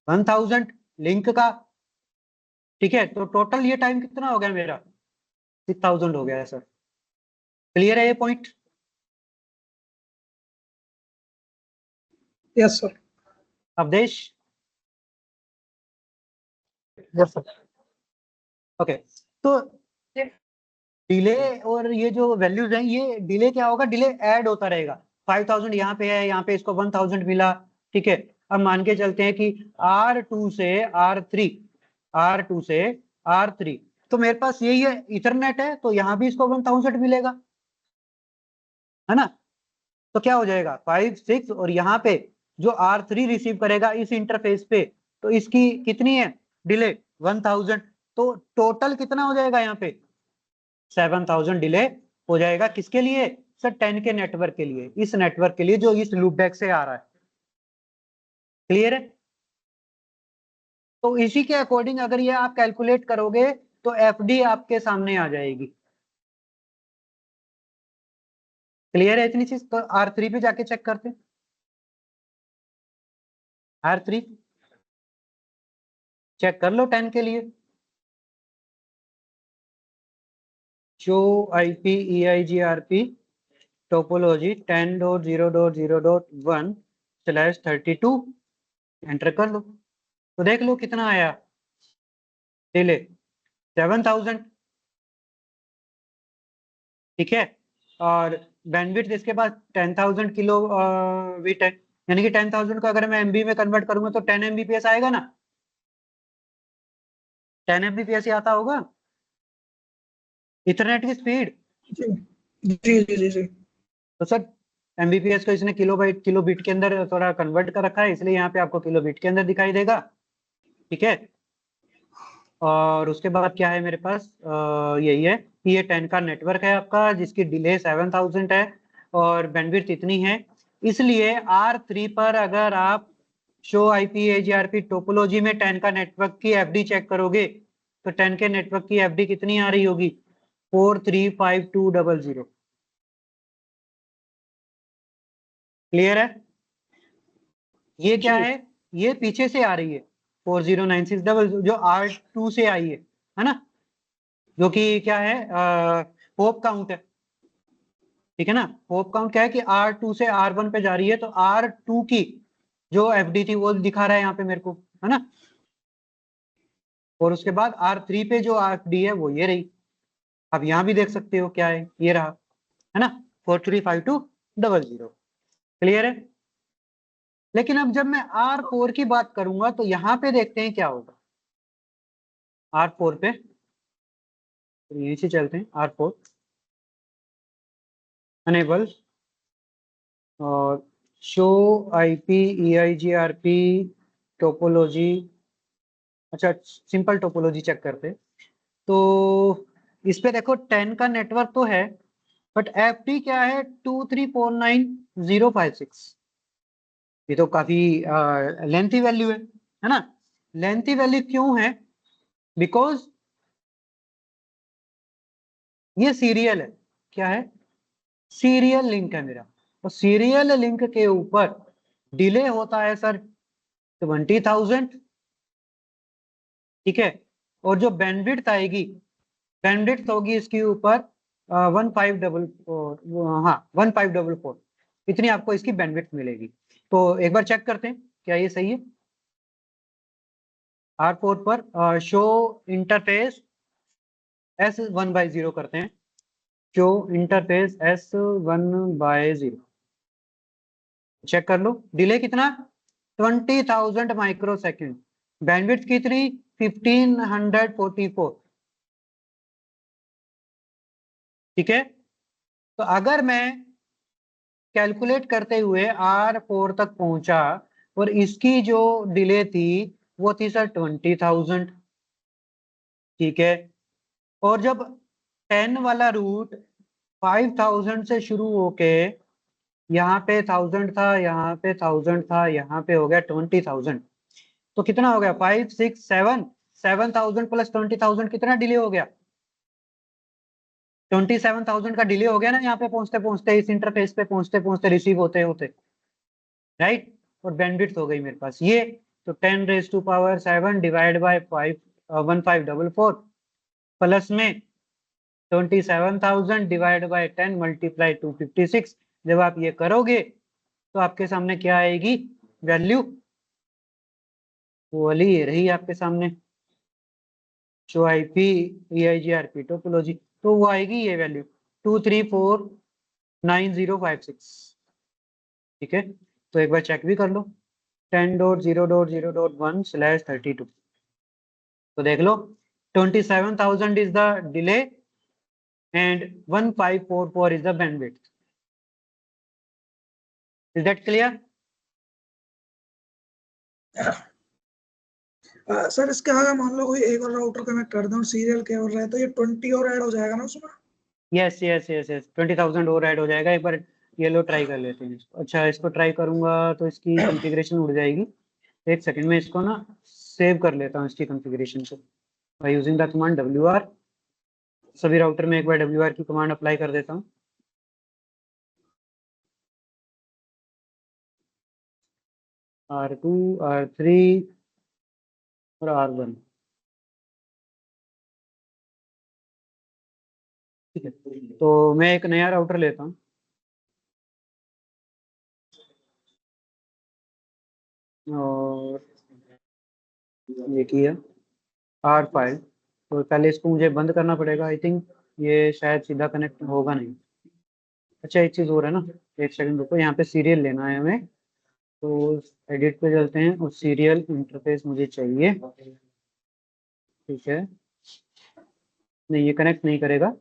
1000 लिंक का। ठीक है, तो टोटल ये टाइम कितना हो गया मेरा 6000 हो गया है सर। क्लियर है ये point? Yes sir. Avdhesh? Yes sir. Okay, तो डिले और ये जो वैल्यूज हैं, ये डिले क्या होगा, डिले ऐड होता रहेगा। 5000 यहाँ पे है, यहाँ पे इसको 1000 मिला। ठीक है, अब मान के चलते हैं कि R2 से R3, R2 से R3, तो मेरे पास यही है इथरनेट है, तो यहाँ भी इसको 1000 मिलेगा, है ना। तो क्या हो जाएगा 5 6, और यहाँ पे जो R3 रिसीव करेगा इस इंटरफेस पे, तो इसकी कितनी है डिले 1000। तो टोटल कितना हो जाएगा यहाँ पे 7000 डिले हो जाएगा। किसके लिए सर, 10 के नेटवर्क के लिए, इस नेटवर्क के लिए जो इस लूपबैक से आ रहा है। क्लियर है? तो इसी के अकॉर्डिंग अगर ये आप कैलकुलेट करोगे तो एफडी आपके सामने आ जाएगी। क्लियर है इतनी चीज? तो R3 पे जाके चेक करते हैं। R3 चेक कर लो 10 के लिए। शो IP/EIGRP टोपोलॉजी 10.0.0.1/32 एंटर कर लो, तो देख लो कितना आया डिले 7000। ठीक है, और बैंडविड्थ इसके पास 10,000 किलो बिट है, यानी कि 10,000 को अगर मैं एमबी में कन्वर्ट करूंगा तो 10 MBPS आएगा ना, 10 MBPS ही आता होगा इथरनेट की स्पीड। जी जी जी जी जी। तो सर MBPS को इसने किलोबाइट किलो बिट के अंदर थोड़ा कन्वर्ट कर रखा है, इसलिए यहाँ पे आपको किलो बिट के अंदर दिखाई देगा। ठीक है, और उसके बाद क्या है मेरे पास, यही है कि ये 10 का नेटवर्क है आपका, जिसकी डिले 7000 है और बैंडविड्थ इतनी है। इसलिए R3 पर अगर आप शो IP/AGRP टोपोलॉजी में 10 का नेटवर्क की एफडी चेक करोगे तो 10 के नेटवर्क की एफडी कितनी आ रही होगी 435200। क्लियर है? ये क्या जी। है, ये पीछे से आ रही है 409600 जो R2 से आई है ना, जो कि क्या है होप काउंट है। ठीक है ना, होप काउंट क्या है कि R2 से R1 पे जा रही है, तो R2 की जो एफडी थी वो दिखा रहा है यहाँ पे मेरे को, है ना। और उसके बाद R3 पे जो एफडी है वो ये रही, आप यहाँ भी देख सकते हो क्या है, ये रहा, है ना 435200। क्लियर है? लेकिन अब जब मैं R4 की बात करूंगा तो यहाँ पे देखते हैं क्या होगा। R4 पे तो यहीं से चलते हैं, R4 अनेबल और शो IP/EIGRP टोपोलॉजी। अच्छा, सिंपल टोपोलॉजी चेक करते हैं। तो इस पे देखो 10 का नेटवर्क तो है, बट एफडी क्या है 2349056। ये तो काफी लेंथी वैल्यू है ना। लेंथी वैल्यू क्यों है, बिकॉज ये सीरियल है। क्या है, सीरियल लिंक है मेरा, तो सीरियल लिंक के ऊपर डिले होता है सर 20,000। ठीक है, और जो बैंडविड्थ आएगी, बैंडविड्थ होगी इसके ऊपर 1544, हाँ 1544, इतनी आपको इसकी बैंडविड्थ मिलेगी। तो एक बार चेक करते हैं क्या ये सही है। R4 पर शो इंटरफेस S1/0 करते हैं, शो इंटरफेस S1/0। चेक कर लो, डिले कितना 20,000 माइक्रो सेकेंड, बैंडविड्थ कितनी 1544। ठीक है, तो अगर मैं कैलकुलेट करते हुए R4 तक पहुंचा और इसकी जो डिले थी वो थी सर 20,000। ठीक है, और जब 10 वाला रूट 5,000 से शुरू होके यहाँ पे 1000 था, यहाँ पे 1000 था, यहाँ पे हो गया 20,000, तो कितना हो गया 5 6 7 7,000 प्लस 20,000 कितना डिले हो गया 27,000 का डिले हो गया ना, यहाँ पे पहुंचते पहुंचते, इस इंटरफेस पे पहुंचते पहुंचते, रिसीव होते होते, राइट। और बैंडविड्थ हो गई मेरे पास ये, तो 10⁻⁷ डिवाइड बाय 1544 प्लस में 27,000 डिवाइड बाय 10 मल्टीप्लाई 256। जब आप ये करोगे तो आपके सामने क्या आएगी वैल्यू, वो वाली ये रही आपके सामने, शो आईपी EIGRP टोपोलॉजी, तो वो आएगी ये वैल्यू 2349056। ठीक है, तो एक बार चेक भी कर लो 10.0.0.1/32, तो देख लो 27,000 is the delay and 1544 is the bandwidth. Is that clear? Sir इसके आगे मान लो कोई एक और राउटर कनेक्ट कर दूं सीरियल केबल रहे तो ये 20 और ऐड हो जाएगा ना उसमें? यस यस यस यस 20,000 और ऐड हो जाएगा। एक बार ये लो ट्राई कर लेते हैं इसको। अच्छा, इसको ट्राई करूंगा तो इसकी कॉन्फ़िगरेशन उड़ जाएगी। एक सेकंड में इसको ना सेव कर लेता हूँ इसकी कॉन्फ़िगरेशन को bye using the command WR। सभी राउटर में एक बार WR की कमांड अप्लाई कर देता हूँ। R2 R3 और R1। ठीक है, तो मैं एक नया राउटर लेता हूँ और ये किया R5। तो पहले इसको मुझे बंद करना पड़ेगा, आई थिंक ये शायद सीधा कनेक्ट होगा नहीं। अच्छा, एक चीज़ और है ना, एक सेकंड रुको, यहाँ पे सीरियल लेना है हमें, तो एडिट पे चलते हैं और सीरियल इंटरफेस मुझे चाहिए। ठीक है, नहीं ये कनेक्ट नहीं करेगा।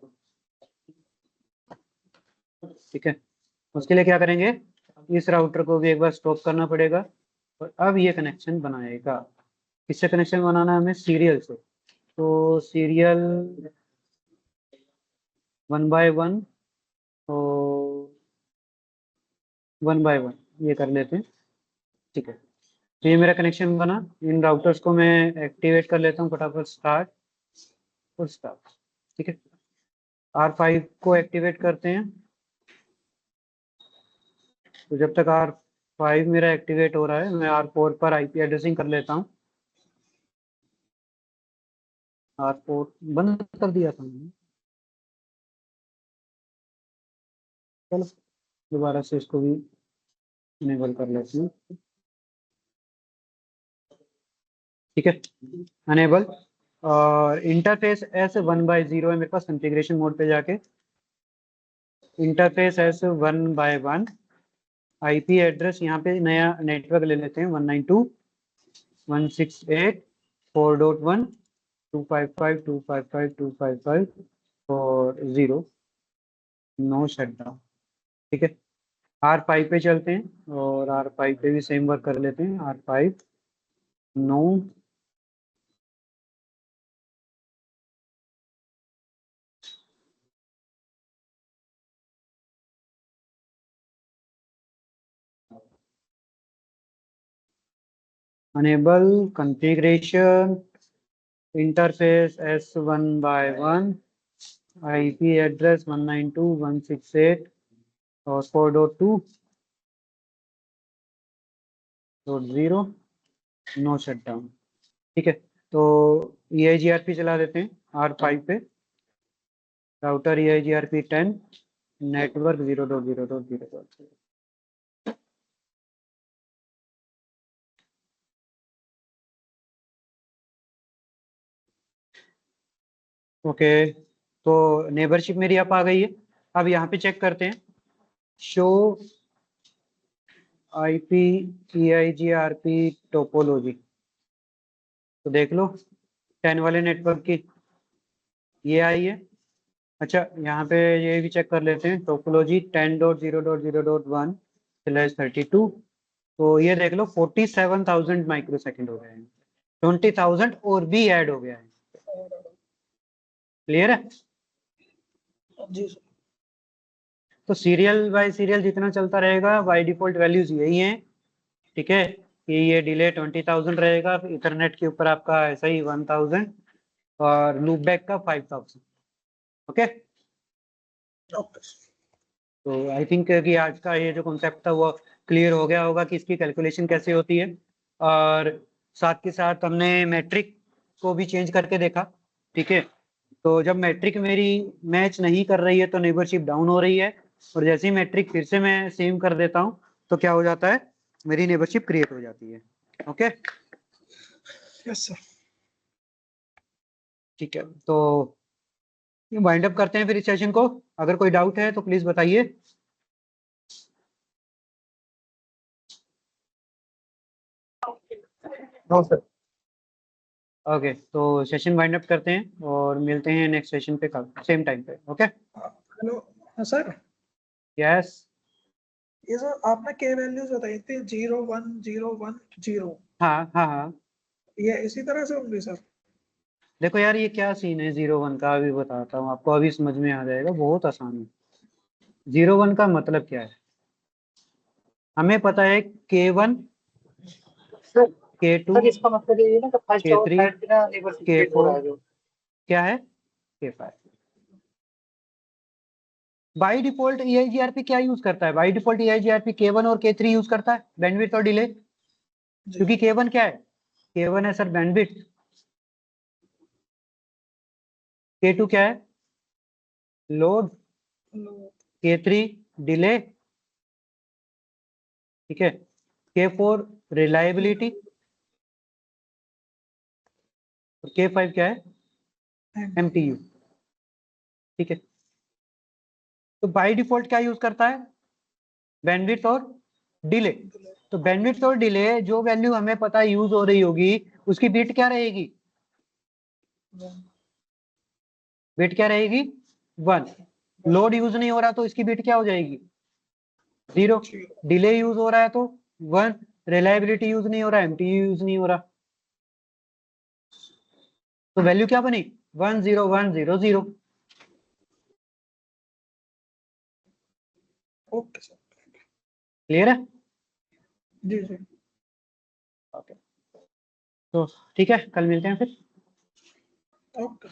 ठीक है, उसके लिए क्या करेंगे, इस राउटर को भी एक बार स्टॉप करना पड़ेगा और अब ये कनेक्शन बनाएगा। किससे कनेक्शन बनाना है हमें, सीरियल से। तो सीरियल 1 बाय 1 और 1 बाय 1 ये कर लेते हैं। ठीक है, तो ये मेरा कनेक्शन बना। इन राउटर्स को मैं एक्टिवेट कर लेता हूँ फटाफट, स्टार्ट और स्टार्ट। ठीक है, R5 को एक्टिवेट करते हैं। तो जब तक R5 मेरा एक्टिवेट हो रहा है मैं R4 पर IP एड्रेसिंग कर लेता हूँ। R4 बंद कर दिया था मैंने, चलो दोबारा से इसको भी इनेबल कर लेते हैं। ठीक है, अनेबल और इंटरफेस S1/0 है मेरे पास। कॉन्फ़िगरेशन मोड पे जाके इंटरफेस S1/1, IP एड्रेस यहाँ पे नया नेटवर्क ले लेते हैं 192.168.4.1 255.255.255 और 0 नो शटडाउन। ठीक है, R5 पे चलते हैं और R5 पे भी सेम वर्क कर लेते हैं। R5 no enable configuration interface S1/1 IP address 192.168 और 4.2.0 नो शटडाउन। ठीक है, तो EIGRP चला देते हैं R5 पे, राउटर EIGRP 10 नेटवर्क 0.0.0. ओके, तो नेबरशिप मेरी अब आ गई है। अब यहाँ पे चेक करते हैं, शो IP EIGRP टोपोलॉजी, तो देख लो 10 वाले नेटवर्क की ये आई है। अच्छा यहाँ पे ये भी चेक कर लेते हैं, टोपोलॉजी 10.0.0.1/32, तो ये देख लो 47,000 माइक्रोसेकंड हो गए हैं, 20,000 और भी ऐड हो गया है। क्लियर है? जी सर। तो सीरियल बाय सीरियल जितना चलता रहेगा बाय डिफॉल्ट वैल्यूज यही हैं, ठीक है, कि ये डिले 20,000 रहेगा, इथरनेट के ऊपर आपका ऐसा ही 1,000 और लूप बैक का 5,000। ओके, ओके तो आई थिंक कि आज का ये जो कॉन्सेप्ट था वो क्लियर हो गया होगा कि इसकी कैलकुलेशन कैसे होती है, और साथ के साथ हमने मैट्रिक को भी चेंज करके देखा। ठीक है, तो जब मैट्रिक मेरी मैच नहीं कर रही है तो नेबरशिप डाउन हो रही है, और जैसे ही मैट्रिक फिर से मैं सेम कर देता हूँ तो क्या हो जाता है, मेरी नेबरशिप क्रिएट हो जाती है। Okay, yes sir. ठीक है, तो वाइंड अप करते हैं फिर इस सेशन को। अगर कोई डाउट है तो प्लीज बताइए। No sir. ओके, तो सेशन वाइंड अप करते हैं और मिलते हैं नेक्स्ट सेशन पे कल सेम टाइम पे। ओके, हेलो सर, यस, ये सर आपने के वैल्यूज बताई थी 0 1 0 1 0, हाँ हाँ हाँ। ये इसी तरह से होंगे सर? देखो यार ये क्या सीन है 0 1 का, अभी बताता हूँ आपको, अभी समझ में आ जाएगा, बहुत आसान है। 0 1 का मतलब क्या है, हमें पता है K1 सर K2 सर इसका मतलब ये है ना कि फर्स्ट और K3 थर्ड ना नेबरशिप क्रिएट हो रहा K4 है जो। क्या है, K5। बाई डिफॉल्ट EIGRP क्या यूज करता है, बाई डिफॉल्ट EIGRP K1 और K3 यूज करता है, बैंडविड्थ और डिले। जी क्योंकि K1 क्या है, K1 है सर बैंडविड्थ, K2 क्या है लोड, K3 डिले, ठीक है, K4 रिलायबिलिटी और K5 क्या है MTU। ठीक है, तो बाय डिफॉल्ट क्या यूज करता है, बैंडविड्थ और डिले। तो बैंडविड्थ और डिले जो वैल्यू हमें पता है यूज हो रही होगी उसकी बिट क्या रहेगी, बिट क्या रहेगी 1। लोड यूज नहीं हो रहा तो इसकी बिट क्या हो जाएगी 0। डिले यूज हो रहा है तो 1, रिलायबिलिटी यूज नहीं हो रहा, MTU यूज नहीं हो रहा, तो वैल्यू क्या बनी 1 0 1 0 0। Okay sir. क्लियर है? जी जी। ओके, तो ठीक है, कल मिलते हैं फिर। ओके।